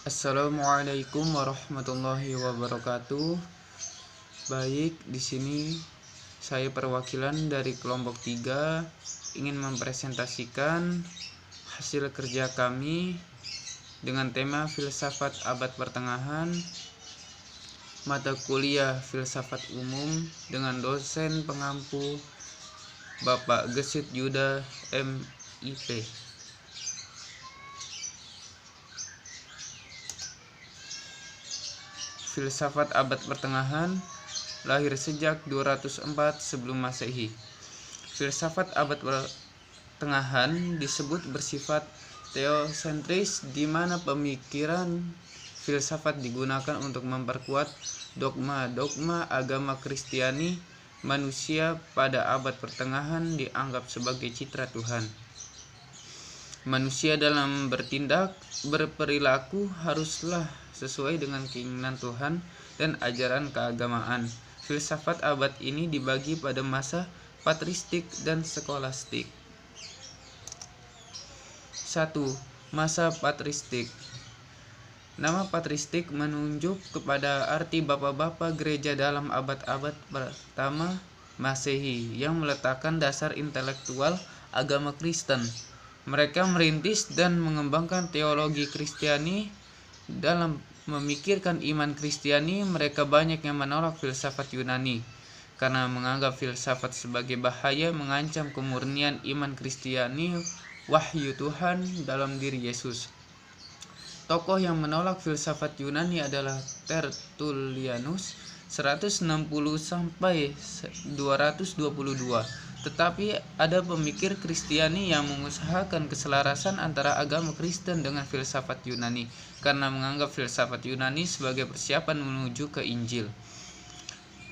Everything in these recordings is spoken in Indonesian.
Assalamualaikum warahmatullahi wabarakatuh. Baik, di sini saya perwakilan dari kelompok 3 ingin mempresentasikan hasil kerja kami dengan tema Filsafat Abad Pertengahan, mata kuliah Filsafat Umum dengan dosen pengampu Bapak Gesit Yuda MIP. Filsafat abad pertengahan lahir sejak 204 sebelum Masehi. Filsafat abad pertengahan disebut bersifat teosentris, di mana pemikiran filsafat digunakan untuk memperkuat dogma-dogma agama Kristiani. Manusia pada abad pertengahan dianggap sebagai citra Tuhan. Manusia dalam berperilaku haruslah sesuai dengan keinginan Tuhan dan ajaran keagamaan. Filsafat abad ini dibagi pada masa patristik dan skolastik. 1. Masa patristik. Nama patristik menunjuk kepada arti bapak-bapak gereja dalam abad-abad pertama Masehi yang meletakkan dasar intelektual agama Kristen. Mereka merintis dan mengembangkan teologi Kristiani. Dalam memikirkan iman Kristiani, mereka banyak yang menolak filsafat Yunani karena menganggap filsafat sebagai bahaya mengancam kemurnian iman Kristiani, wahyu Tuhan dalam diri Yesus. Tokoh yang menolak filsafat Yunani adalah Tertullianus 160 sampai 222. Tetapi ada pemikir Kristiani yang mengusahakan keselarasan antara agama Kristen dengan filsafat Yunani karena menganggap filsafat Yunani sebagai persiapan menuju ke Injil.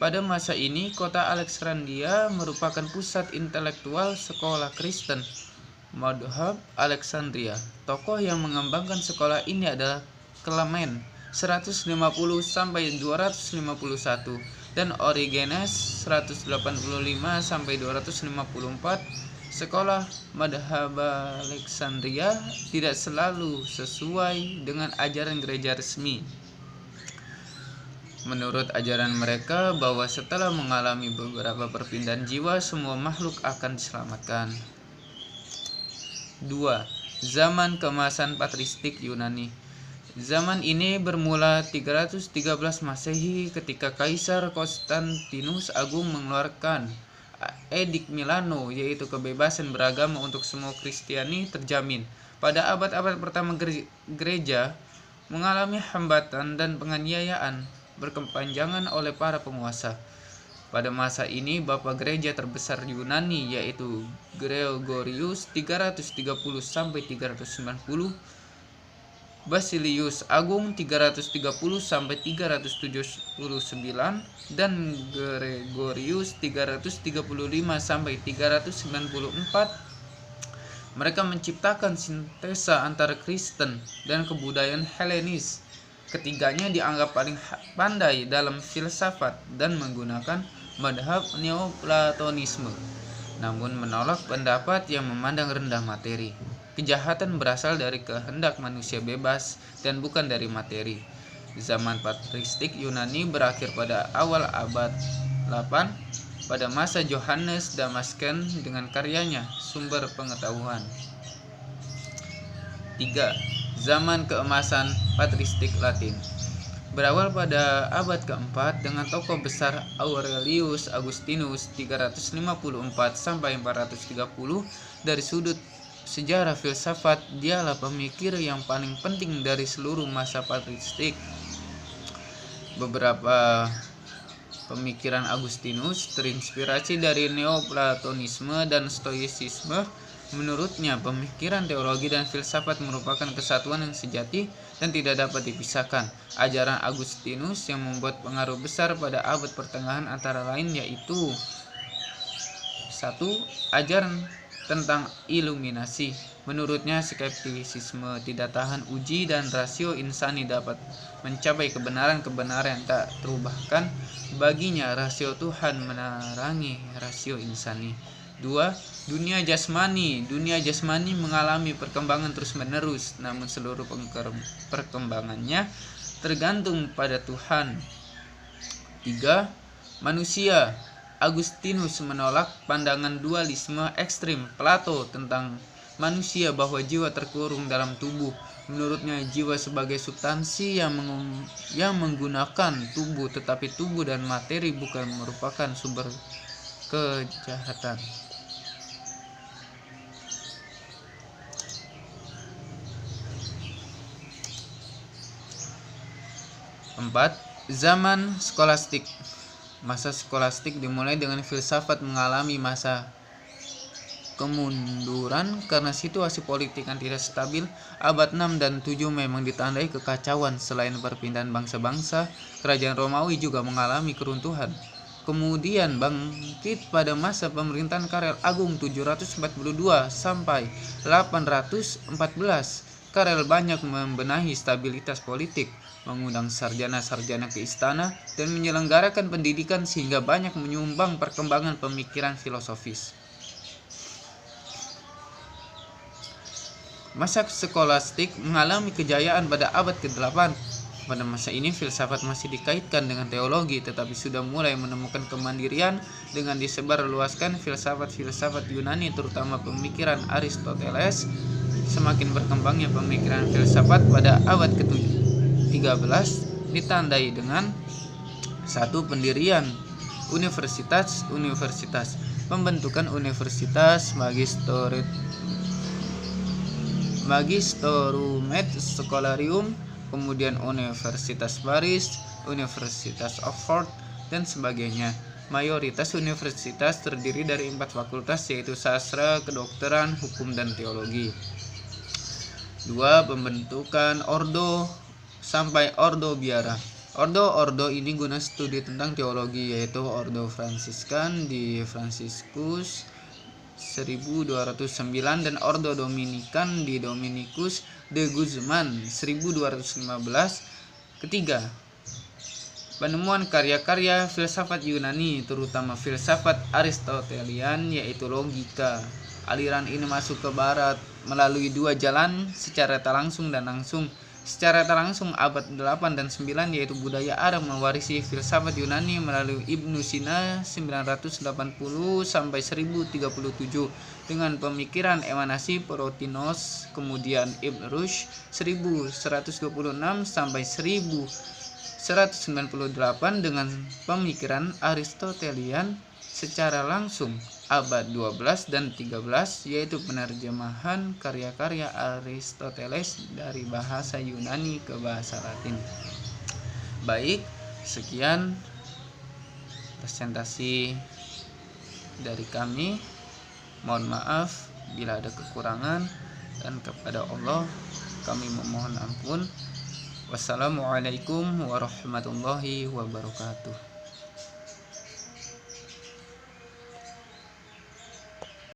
Pada masa ini, kota Alexandria merupakan pusat intelektual sekolah Kristen, Madhab Alexandria. Tokoh yang mengembangkan sekolah ini adalah Clement 150 sampai 251 dan Origenes 185 sampai 254. Sekolah Madhab Alexandria tidak selalu sesuai dengan ajaran gereja resmi. Menurut ajaran mereka bahwa setelah mengalami beberapa perpindahan jiwa, semua makhluk akan diselamatkan. 2. Zaman keemasan patristik Yunani. Zaman ini bermula 313 Masehi ketika Kaisar Konstantinus Agung mengeluarkan Edik Milano, yaitu kebebasan beragama untuk semua Kristiani terjamin. Pada abad-abad pertama gereja mengalami hambatan dan penganiayaan berkepanjangan oleh para penguasa. Pada masa ini bapak gereja terbesar Yunani yaitu Gregorius 330 sampai 390, Basilius Agung 330 sampai 379 dan Gregorius 335 sampai 394. Mereka menciptakan sintesa antara Kristen dan kebudayaan Helenis. Ketiganya dianggap paling pandai dalam filsafat dan menggunakan madhab Neoplatonisme, namun menolak pendapat yang memandang rendah materi. Kejahatan berasal dari kehendak manusia bebas dan bukan dari materi. Zaman patristik Yunani berakhir pada awal abad 8 pada masa Johannes Damascen dengan karyanya Sumber Pengetahuan. 3. Zaman keemasan patristik Latin. Berawal pada abad keempat dengan tokoh besar Aurelius Augustinus 354 sampai 430. Dari sudut sejarah filsafat, dialah pemikir yang paling penting dari seluruh masa patristik. Beberapa pemikiran Agustinus terinspirasi dari Neoplatonisme dan Stoicisme. Menurutnya, pemikiran teologi dan filsafat merupakan kesatuan yang sejati dan tidak dapat dipisahkan. Ajaran Agustinus yang membuat pengaruh besar pada abad pertengahan antara lain yaitu 1. Ajaran tentang iluminasi. Menurutnya, skeptisisme tidak tahan uji dan rasio insani dapat mencapai kebenaran-kebenaran yang tak terubahkan. Baginya, rasio Tuhan menerangi rasio insani. 2. Dunia jasmani. Dunia jasmani mengalami perkembangan terus-menerus, namun seluruh perkembangannya tergantung pada Tuhan. 3. Manusia. Agustinus menolak pandangan dualisme ekstrim Plato tentang manusia bahwa jiwa terkurung dalam tubuh. Menurutnya jiwa sebagai substansi yang menggunakan tubuh, tetapi tubuh dan materi bukan merupakan sumber kejahatan. 4. Zaman skolastik. Masa skolastik dimulai dengan filsafat mengalami masa kemunduran karena situasi politik yang tidak stabil. Abad 6 dan 7 memang ditandai kekacauan. Selain perpindahan bangsa-bangsa, kerajaan Romawi juga mengalami keruntuhan. Kemudian bangkit pada masa pemerintahan Karel Agung 742 sampai 814. Karel banyak membenahi stabilitas politik, mengundang sarjana-sarjana ke istana, dan menyelenggarakan pendidikan sehingga banyak menyumbang perkembangan pemikiran filosofis. Masa skolastik mengalami kejayaan pada abad ke-8. Pada masa ini filsafat masih dikaitkan dengan teologi, tetapi sudah mulai menemukan kemandirian dengan disebarluaskan filsafat-filsafat Yunani, terutama pemikiran Aristoteles. Semakin berkembangnya pemikiran filsafat pada abad ke-13 ditandai dengan 1. Pendirian universitas, pembentukan universitas Magistorumet Scholarium, kemudian Universitas Paris, Universitas Oxford, dan sebagainya. Mayoritas universitas terdiri dari 4 fakultas, yaitu sastra, kedokteran, hukum, dan teologi. 2. Pembentukan ordo sampai ordo biara. Ordo ini guna studi tentang teologi, yaitu Ordo Fransiskan di Franciscus 1209 dan Ordo Dominikan di Dominicus de Guzman 1215. Ketiga, penemuan karya-karya filsafat Yunani, terutama filsafat Aristotelian, yaitu logika. Aliran ini masuk ke barat melalui 2 jalan, secara tak langsung dan langsung. Secara tak langsung abad 8 dan 9, yaitu budaya Arab mewarisi filsafat Yunani melalui Ibnu Sina 980 sampai 1037 dengan pemikiran emanasi Plotinus, kemudian Ibn Rushd 1126 sampai 1198 dengan pemikiran Aristotelian secara langsung abad 12 dan 13, yaitu penerjemahan karya-karya Aristoteles dari bahasa Yunani ke bahasa Latin. Baik, sekian presentasi dari kami. Mohon maaf bila ada kekurangan, dan kepada Allah kami memohon ampun. Wassalamualaikum warahmatullahi wabarakatuh.